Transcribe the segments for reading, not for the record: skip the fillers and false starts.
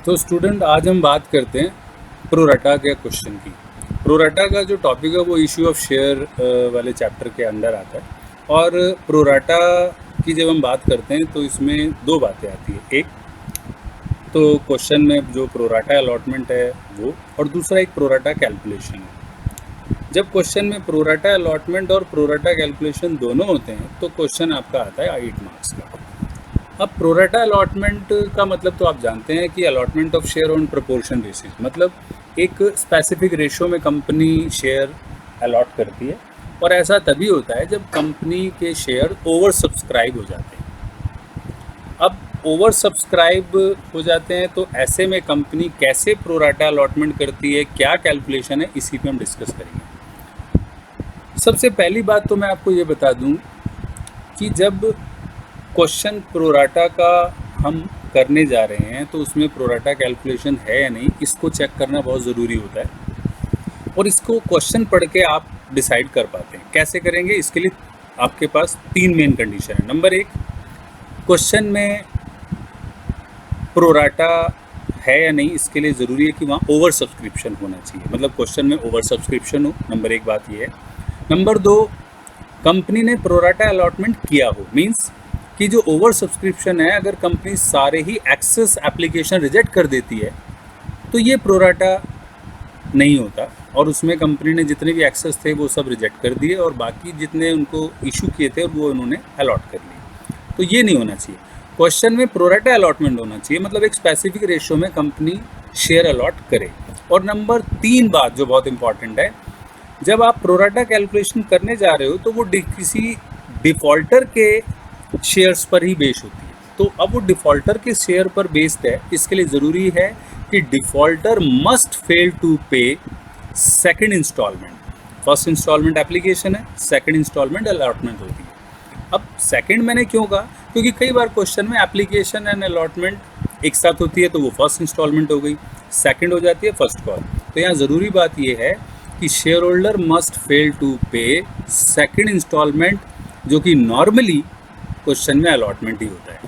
तो स्टूडेंट आज हम बात करते हैं प्रोराटा के क्वेश्चन की। प्रोराटा का जो टॉपिक है वो इशू ऑफ शेयर वाले चैप्टर के अंदर आता है। और प्रोराटा की जब हम बात करते हैं तो इसमें दो बातें आती है। एक तो क्वेश्चन में जो प्रोराटा अलॉटमेंट है वो, और दूसरा एक प्रोराटा कैलकुलेशन है। जब क्वेश्चन में प्रोराटा अलॉटमेंट और प्रोराटा कैलकुलेशन दोनों होते हैं तो क्वेश्चन आपका आता है 8 मार्क्स का। अब प्रोराटा अलॉटमेंट का मतलब तो आप जानते हैं कि allotment of share on proportion basis, मतलब एक स्पेसिफिक रेशो में कंपनी शेयर अलॉट करती है। और ऐसा तभी होता है जब कंपनी के शेयर ओवर सब्सक्राइब हो जाते हैं। अब ओवर सब्सक्राइब हो जाते हैं तो ऐसे में कंपनी कैसे प्रोराटा अलॉटमेंट करती है, क्या कैलकुलेशन है, इसी पे हम डिस्कस करेंगे। सबसे पहली बात तो मैं आपको ये बता दूं कि जब क्वेश्चन प्रोराटा का हम करने जा रहे हैं तो उसमें प्रोराटा कैलकुलेशन है या नहीं, इसको चेक करना बहुत ज़रूरी होता है। और इसको क्वेश्चन पढ़ के आप डिसाइड कर पाते हैं। कैसे करेंगे, इसके लिए आपके पास 3 मेन कंडीशन है। नंबर 1, क्वेश्चन में प्रोराटा है या नहीं, इसके लिए ज़रूरी है कि वहाँ ओवर सब्सक्रिप्शन होना चाहिए, मतलब क्वेश्चन में ओवर सब्सक्रिप्शन हो। नंबर 1 बात ये है। नंबर 2, कंपनी ने प्रोराटा अलॉटमेंट किया हो, मीन्स कि जो ओवर सब्सक्रिप्शन है, अगर कंपनी सारे ही एक्सेस एप्लीकेशन रिजेक्ट कर देती है तो ये प्रोराटा नहीं होता, और उसमें कंपनी ने जितने भी एक्सेस थे वो सब रिजेक्ट कर दिए और बाकी जितने उनको इशू किए थे वो उन्होंने अलॉट कर लिए। तो ये नहीं होना चाहिए। क्वेश्चन में प्रोराटा अलॉटमेंट होना चाहिए, मतलब एक स्पेसिफिक रेशो में कंपनी शेयर अलॉट करे। और नंबर 3 बात जो बहुत इंपॉर्टेंट है, जब आप प्रोराटा कैलकुलेशन करने जा रहे हो तो वो किसी डिफ़ॉल्टर के शेयर्स पर ही बेस्ड होती है। तो अब वो डिफ़ॉल्टर के शेयर पर बेस्ड है, इसके लिए ज़रूरी है कि defaulter must fail to pay second instalment. First instalment application है, सेकंड इंस्टॉलमेंट अलॉटमेंट होती है। अब सेकंड मैंने क्यों कहा, क्योंकि कई बार क्वेश्चन में एप्लीकेशन एंड अलॉटमेंट एक साथ होती है तो वो फर्स्ट इंस्टॉलमेंट हो गई, सेकंड हो जाती है फर्स्ट कॉल। तो यहाँ ज़रूरी बात ये है कि share holder must fail to pay second instalment, जो कि नॉर्मली क्वेश्चन में अलॉटमेंट ही होता है।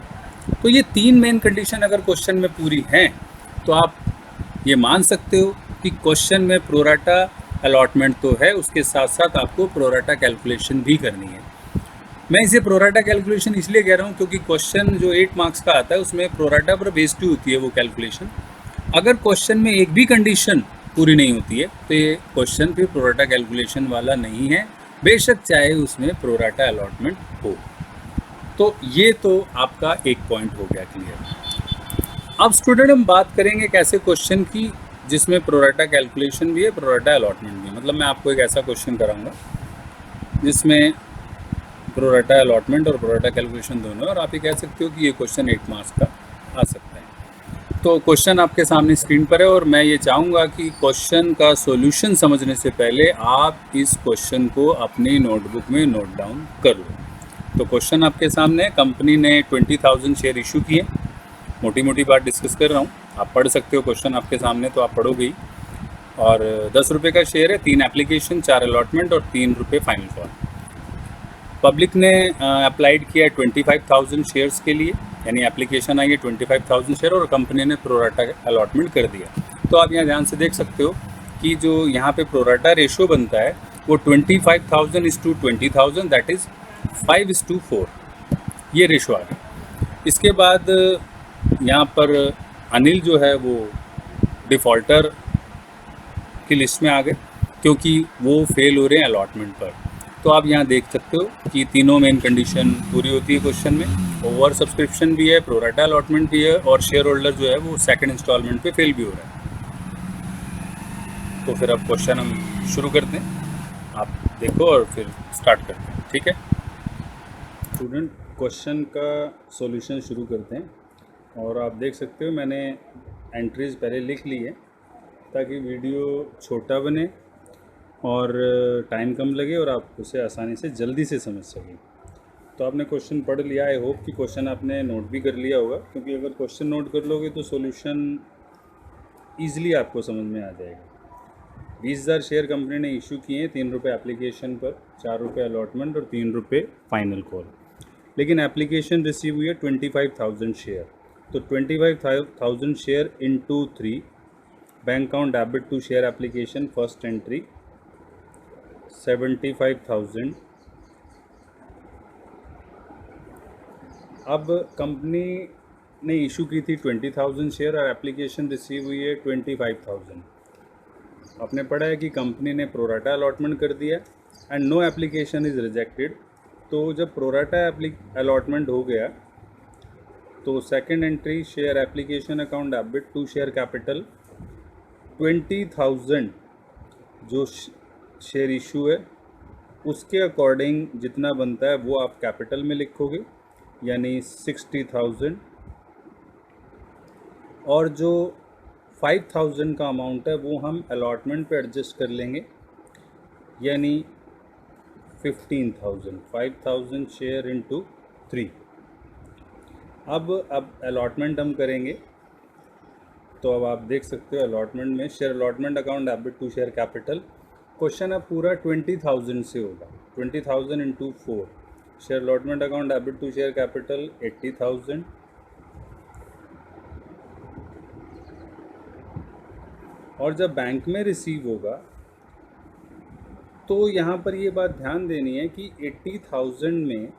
तो ये 3 मेन कंडीशन अगर क्वेश्चन में पूरी हैं तो आप ये मान सकते हो कि क्वेश्चन में प्रोराटा अलॉटमेंट तो है, उसके साथ साथ आपको प्रोराटा कैलकुलेशन भी करनी है। मैं इसे प्रोराटा कैलकुलेशन इसलिए कह रहा हूँ क्योंकि क्वेश्चन जो 8 मार्क्स का आता है उसमें प्रोराटा पर बेस्ड होती है वो कैलकुलेशन। अगर क्वेश्चन में एक भी कंडीशन पूरी नहीं होती है तो ये क्वेश्चन फिर प्रोराटा कैलकुलेशन वाला नहीं है, बेशक चाहे उसमें प्रोराटा अलॉटमेंट हो। तो ये तो आपका एक पॉइंट हो गया क्लियर। अब स्टूडेंट हम बात करेंगे कैसे क्वेश्चन की जिसमें प्रोराटा कैलकुलेशन भी है, प्रोराटा अलॉटमेंट भी है। मतलब मैं आपको एक ऐसा क्वेश्चन कराऊंगा जिसमें प्रोराटा अलॉटमेंट और प्रोराटा कैलकुलेशन दोनों, और आप ये कह सकते हो कि ये क्वेश्चन 8 मार्क्स का आ सकता है। तो क्वेश्चन आपके सामने स्क्रीन पर है और मैं ये चाहूँगा कि क्वेश्चन का सॉल्यूशन समझने से पहले आप इस क्वेश्चन को अपनी नोटबुक में नोट डाउन कर लो। तो क्वेश्चन आपके सामने, कंपनी ने 20,000 शेयर इशू किए। मोटी मोटी बात डिस्कस कर रहा हूँ, आप पढ़ सकते हो क्वेश्चन आपके सामने तो आप पढ़ोगे ही। और 10 रुपये का शेयर है, 3 एप्लीकेशन, 4 अलॉटमेंट और 3 रुपये फाइनल कॉल। पब्लिक ने अप्लाइड किया 25,000 शेयर्स के लिए, यानी एप्लीकेशन आई है 25,000 शेयर और कंपनी ने प्रोराटा अलॉटमेंट कर दिया। तो आप यहाँ ध्यान से देख सकते हो कि जो यहाँ पे प्रोराटा रेशो बनता है वो 25,000:20,000, दैट इज़ 5:4, ये रेशो आ गया। इसके बाद यहाँ पर अनिल जो है वो डिफ़ॉल्टर की लिस्ट में आ गए क्योंकि वो फेल हो रहे हैं अलॉटमेंट पर। तो आप यहाँ देख सकते हो कि तीनों मेन कंडीशन पूरी होती है क्वेश्चन में, ओवर सब्सक्रिप्शन भी है, प्रोराटा अलॉटमेंट भी है, और शेयर होल्डर जो है वो सेकंड इंस्टॉलमेंट पे फेल भी हो रहा है। तो फिर अब क्वेश्चन हम शुरू करते हैं, आप देखो और फिर स्टार्ट करते हैं, ठीक है स्टूडेंट। क्वेश्चन का सॉल्यूशन शुरू करते हैं और आप देख सकते हो मैंने एंट्रीज़ पहले लिख ली है ताकि वीडियो छोटा बने और टाइम कम लगे और आप उसे आसानी से जल्दी से समझ सकें। तो आपने क्वेश्चन पढ़ लिया, आई होप कि क्वेश्चन आपने नोट भी कर लिया होगा, क्योंकि अगर क्वेश्चन नोट कर लोगे तो सॉल्यूशन ईजिली आपको समझ में आ जाएगा। 20,000 शेयर कंपनी ने इशू किए हैं, 3 रुपये एप्लीकेशन पर, 4 रुपये अलॉटमेंट और 3 रुपये फाइनल कॉल। लेकिन एप्लीकेशन रिसीव हुई है 25,000 शेयर। तो 25,000 share into 3, bank account debit to share application first entry 75,000। अब कंपनी ने इशू की थी 20,000 शेयर और एप्लीकेशन रिसीव हुई है 25,000। आपने पढ़ा है कि कंपनी ने प्रोराटा अलॉटमेंट कर दिया and no application is rejected. तो जब प्रोराटा अलॉटमेंट हो गया तो second entry share application account debit to share capital 20,000 जो शेयर इशू है उसके अकॉर्डिंग जितना बनता है वो आप कैपिटल में लिखोगे, यानी 60,000, और जो 5,000 का अमाउंट है वो हम अलॉटमेंट पे एडजस्ट कर लेंगे, यानी 15,000। 5,000 शेयर इंटू 3। अब अलॉटमेंट हम करेंगे तो अब आप देख सकते हो अलॉटमेंट में share allotment account debit to share capital. Question अब पूरा 20,000 से होगा। 20,000 into 4, share allotment account debit to share capital 80,000, और जब बैंक में रिसीव होगा तो यहाँ पर ये बात ध्यान देनी है कि 80,000 में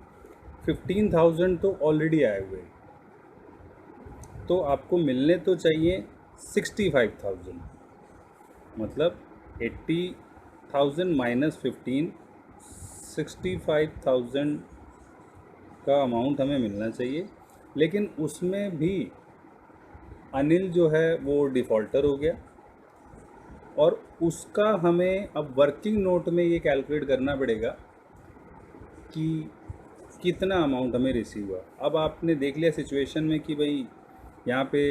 15,000 तो ऑलरेडी आए हुए, तो आपको मिलने तो चाहिए 65,000। मतलब 80,000 माइनस 15, 65,000 का अमाउंट हमें मिलना चाहिए। लेकिन उसमें भी अनिल जो है वो डिफ़ॉल्टर हो गया और उसका हमें अब वर्किंग नोट में ये कैलकुलेट करना पड़ेगा कि कितना अमाउंट हमें रिसीव हुआ। अब आपने देख लिया सिचुएशन में कि भाई यहाँ पे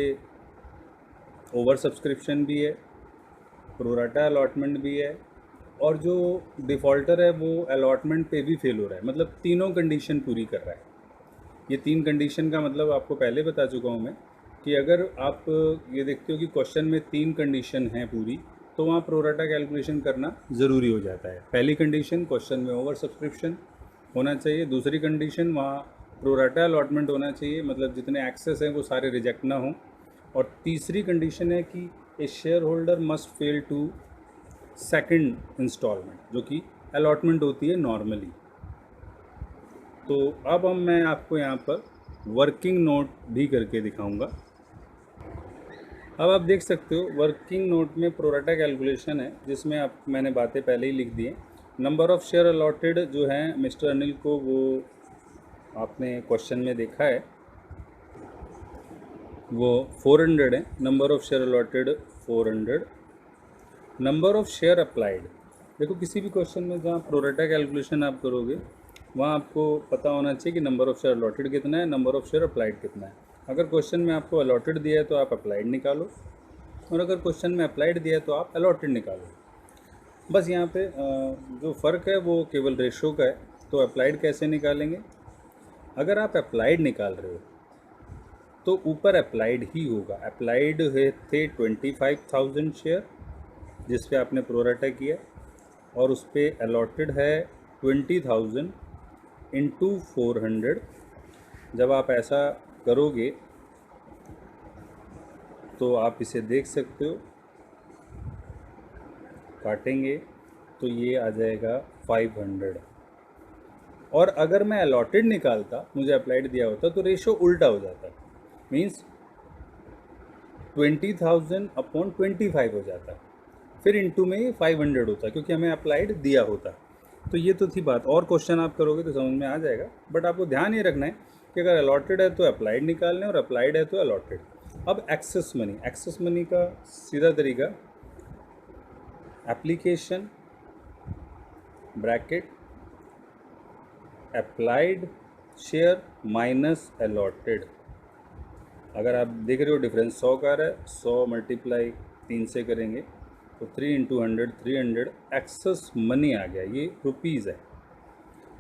ओवर सब्सक्रिप्शन भी है, प्रोराटा अलॉटमेंट भी है, और जो डिफ़ॉल्टर है वो अलॉटमेंट पे भी फेल हो रहा है। मतलब तीनों कंडीशन पूरी कर रहा है। ये 3 कंडीशन का मतलब आपको पहले बता चुका हूँ मैं कि अगर आप ये देखते हो कि क्वेश्चन में 3 कंडीशन हैं पूरी, तो वहाँ प्रोराटा कैलकुलेशन करना ज़रूरी हो जाता है। पहली कंडीशन क्वेश्चन में ओवर सब्सक्रिप्शन होना चाहिए, दूसरी कंडीशन वहाँ प्रोराटा अलॉटमेंट होना चाहिए, मतलब जितने एक्सेस हैं वो सारे रिजेक्ट ना हों, और तीसरी कंडीशन है कि a share holder must fail to second instalment, जो कि अलॉटमेंट होती है नॉर्मली। तो अब मैं आपको यहाँ पर वर्किंग नोट भी करके दिखाऊंगा। अब आप देख सकते हो वर्किंग नोट में प्रोराटा कैलकुलेशन है जिसमें आप मैंने बातें पहले ही लिख दी हैं। नंबर ऑफ़ शेयर अलॉटेड जो है मिस्टर अनिल को, वो आपने क्वेश्चन में देखा है, वो 400 है। Number of share allotted 400। Number of share applied, देखो किसी भी क्वेश्चन में जहाँ प्रोराटा कैलकुलेशन आप करोगे वहाँ आपको पता होना चाहिए कि नंबर ऑफ़ शेयर अलॉटेड कितना है, नंबर ऑफ़ शेयर अप्लाइड कितना है। अगर क्वेश्चन में आपको अलॉटेड दिया है तो आप अप्लाइड निकालो, और अगर क्वेश्चन में अप्लाइड दिया है तो आप अलॉटेड निकालो। बस यहाँ पे जो फ़र्क है वो केवल रेशो का है। तो अप्लाइड कैसे निकालेंगे? अगर आप अप्लाइड निकाल रहे हो तो ऊपर अप्लाइड ही होगा। अप्लाइड थे 25,000 शेयर जिस पे आपने प्रोराटा किया, और उस पर अलॉटेड है 20,000 इंटू 400। जब आप ऐसा करोगे तो आप इसे देख सकते हो, काटेंगे तो ये आ जाएगा 500। और अगर मैं अलॉटेड निकालता, मुझे अप्लाइड दिया होता, तो रेशो उल्टा हो जाता, मीन्स 20,000 अपॉन 25 हो जाता, फिर इंटू में ये 500 होता क्योंकि हमें अप्लाइड दिया होता। तो ये तो थी बात, और क्वेश्चन आप करोगे तो समझ में आ जाएगा, बट आपको ध्यान ये रखना है कि अगर अलॉटेड है तो अप्लाइड निकालना है और अप्लाइड है तो अलॉटेड। अब एक्सेस मनी का सीधा तरीका, application bracket applied share minus allotted. अगर आप देख रहे हो डिफरेंस 100 का आ रहा है, 100 मल्टीप्लाई 3 से करेंगे तो 3 इंटू 100 300 एक्सेस मनी आ गया, ये रुपीज़ है।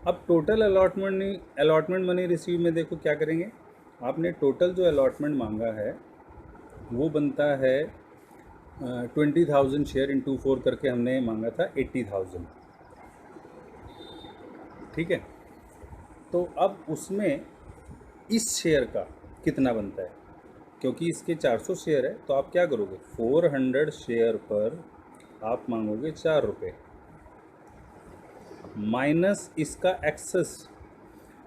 अब टोटल अलॉटमेंट मनी रिसीव में देखो क्या करेंगे, आपने टोटल जो अलॉटमेंट मांगा है वो बनता है 20,000 शेयर इंटू 4 करके हमने मांगा था 80,000, ठीक है। तो अब उसमें इस शेयर का कितना बनता है, क्योंकि इसके 400 शेयर है तो आप क्या करोगे, 400 शेयर पर आप मांगोगे 4 रुपये माइनस इसका एक्सेस,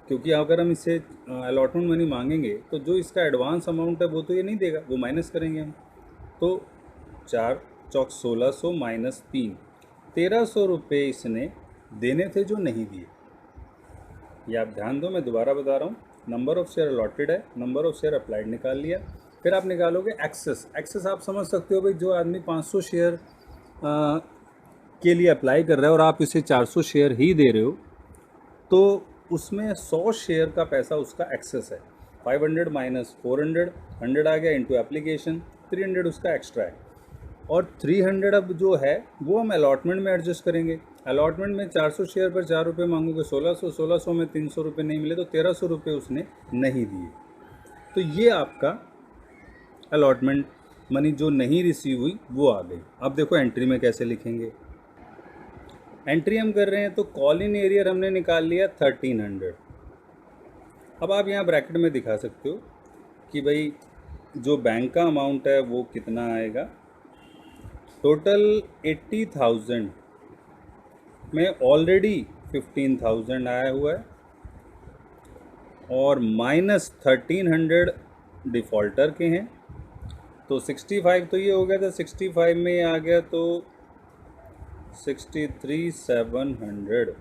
क्योंकि अगर हम इसे अलॉटमेंट मनी मांगेंगे तो जो इसका एडवांस अमाउंट है वो तो ये नहीं देगा, वो माइनस करेंगे हम। तो 4 चौक 1600 माइनस 3, 1300 रुपये इसने देने थे जो नहीं दिए। ये आप ध्यान दो, मैं दोबारा बता रहा हूँ, नंबर ऑफ़ शेयर अलॉटेड है, नंबर ऑफ़ शेयर अप्लाइड निकाल लिया, फिर आप निकालोगे एक्सेस। एक्सेस आप समझ सकते हो भाई, जो आदमी 500 शेयर के लिए अप्लाई कर रहा है और आप इसे 400 शेयर ही दे रहे हो, तो उसमें 100 शेयर का पैसा उसका एक्सेस है। 500 माइनस 400, 100 आ गया इंटू एप्लीकेशन, 300 उसका एक्स्ट्रा है, और 300 अब जो है वो हम अलॉटमेंट में एडजस्ट करेंगे। अलॉटमेंट में 400 शेयर पर 4 रुपये मांगोगे, 1600, 1600 में 300 रुपये नहीं मिले तो 1300 रुपये उसने नहीं दिए। तो ये आपका अलॉटमेंट मनी जो नहीं रिसीव हुई वो आ गई। अब देखो एंट्री में कैसे लिखेंगे। एंट्री हम कर रहे हैं तो कॉल इन एरियर हमने निकाल लिया 1300। अब आप यहाँ ब्रैकेट में दिखा सकते हो कि भाई जो बैंक का अमाउंट है वो कितना आएगा। टोटल 80,000 में ऑलरेडी 15,000 आया हुआ है, और माइनस 1300 डिफ़ॉल्टर के हैं, तो 65 तो ये हो गया था, 65 में ये आ गया तो 63,700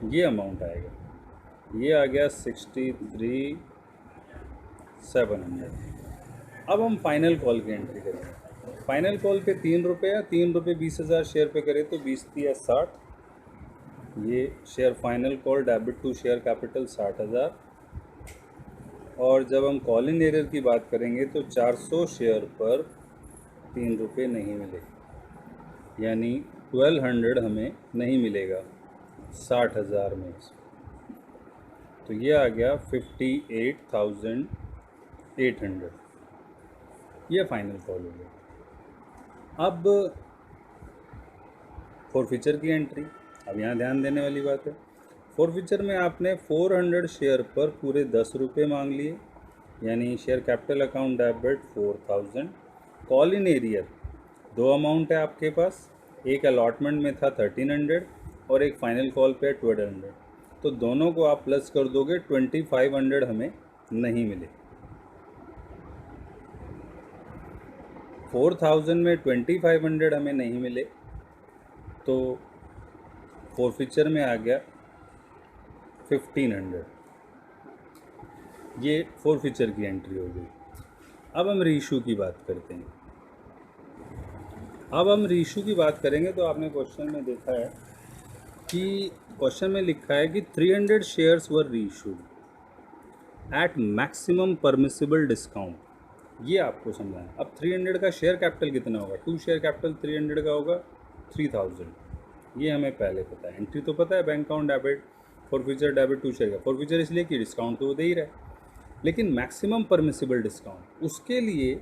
ये अमाउंट आएगा। ये आ गया 63,700। अब हम फाइनल कॉल की एंट्री करेंगे। फाइनल कॉल पे 3 रुपये है, 3 रुपये 20,000 शेयर पे करें तो 20 या 60, ये share final call debit to share capital 60,000। और जब हम कॉल इन एरियर की बात करेंगे तो 400 शेयर पर 3 रुपये नहीं मिले, यानी 1200 हमें नहीं मिलेगा 60,000 में, तो ये आ गया 58,800। ये फाइनल कॉल हो गया। अब फॉरफीचर की एंट्री, अब यहाँ ध्यान देने वाली बात है। फॉरफीचर में आपने 400 शेयर पर पूरे 10 रुपये मांग लिए, यानी share capital account debit 4000। Call in arrear दो अमाउंट है आपके पास, एक अलॉटमेंट में था 1300 और एक फाइनल कॉल पे 1200, तो दोनों को आप प्लस कर दोगे 2500 हमें नहीं मिले। 4000 में 2500 हमें नहीं मिले तो फॉरफीचर में आ गया 1500। ये फॉरफीचर की एंट्री हो गई। अब हम रीइशू की बात करते हैं। अब हम रीइशू की बात करेंगे तो आपने क्वेश्चन में देखा है कि क्वेश्चन में लिखा है कि 300 shares were reissued at maximum permissible discount. ये आपको समझना है। अब 300 का शेयर कैपिटल कितना होगा, 2 शेयर कैपिटल 300 का होगा 3000। ये हमें पहले पता है। एंट्री तो पता है, bank account debit, forfeiture debit 2 share का। फॉरफीचर इसलिए कि डिस्काउंट तो वो दे ही रहा है, लेकिन मैक्सिमम परमिसिबल डिस्काउंट उसके लिए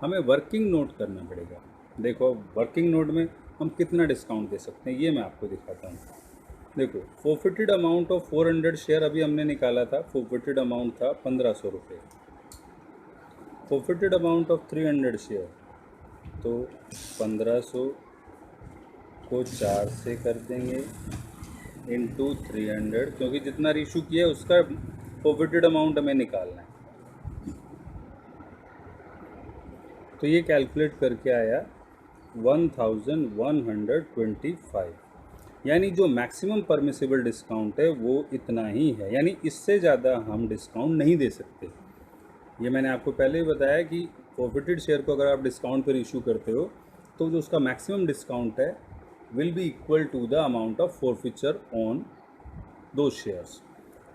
हमें वर्किंग नोट करना पड़ेगा। देखो वर्किंग नोट में हम कितना डिस्काउंट दे सकते हैं ये मैं आपको दिखाता हूँ। देखो फॉरफिटेड अमाउंट ऑफ 400 शेयर अभी हमने निकाला था, फॉरफिटेड अमाउंट था 1500 रुपये। फॉरफिटेड अमाउंट ऑफ 300 शेयर, तो 1500 को 4 से कर देंगे इंटू 300, क्योंकि जितना रीइशू किया है उसका फॉरफिटेड अमाउंट हमें निकालना है। तो ये कैलकुलेट करके आया 1125, यानी जो मैक्सिमम परमिसिबल डिस्काउंट है वो इतना ही है, यानी इससे ज़्यादा हम डिस्काउंट नहीं दे सकते। ये मैंने आपको पहले ही बताया कि फॉरफिटेड शेयर को अगर आप डिस्काउंट पर इशू करते हो तो जो उसका मैक्सिमम डिस्काउंट है will be equal to the amount of forfeiture on दो शेयर्स।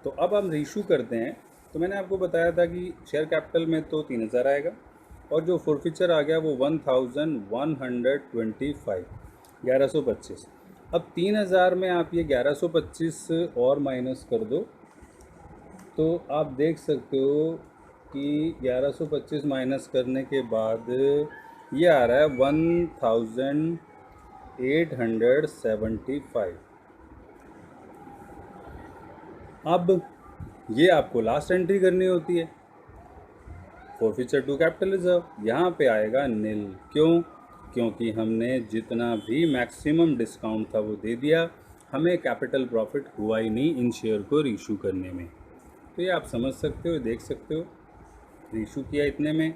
तो अब हम रीइशू करते हैं। तो मैंने आपको बताया था कि शेयर कैपिटल में तो 3000 आएगा और जो फॉरफिचर आ गया वो 1125, 1125। अब 3000 में आप ये 1125 और माइनस कर दो तो आप देख सकते हो कि 1125 माइनस करने के बाद ये आ रहा है 1875। अब ये आपको लास्ट एंट्री करनी होती है। फॉरफीचर टू कैपिटल रिजर्व, यहाँ पे आएगा नील। क्यों? क्योंकि हमने जितना भी मैक्सिमम डिस्काउंट था वो दे दिया, हमें कैपिटल प्रॉफिट हुआ ही नहीं इन शेयर को रीशू करने में। तो ये आप समझ सकते हो, देख सकते हो, रीशू किया इतने में,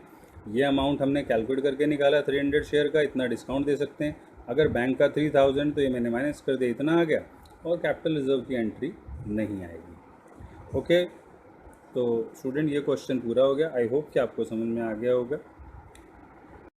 ये अमाउंट हमने कैलकुलेट करके निकाला 300 शेयर का, इतना डिस्काउंट दे सकते हैं। अगर बैंक का 3000 तो ये मैंने माइनस कर दिया, इतना आ गया, और कैपिटल रिजर्व की एंट्री नहीं आएगी। ओके, तो स्टूडेंट ये क्वेश्चन पूरा हो गया। आई होप कि आपको समझ में आ गया होगा।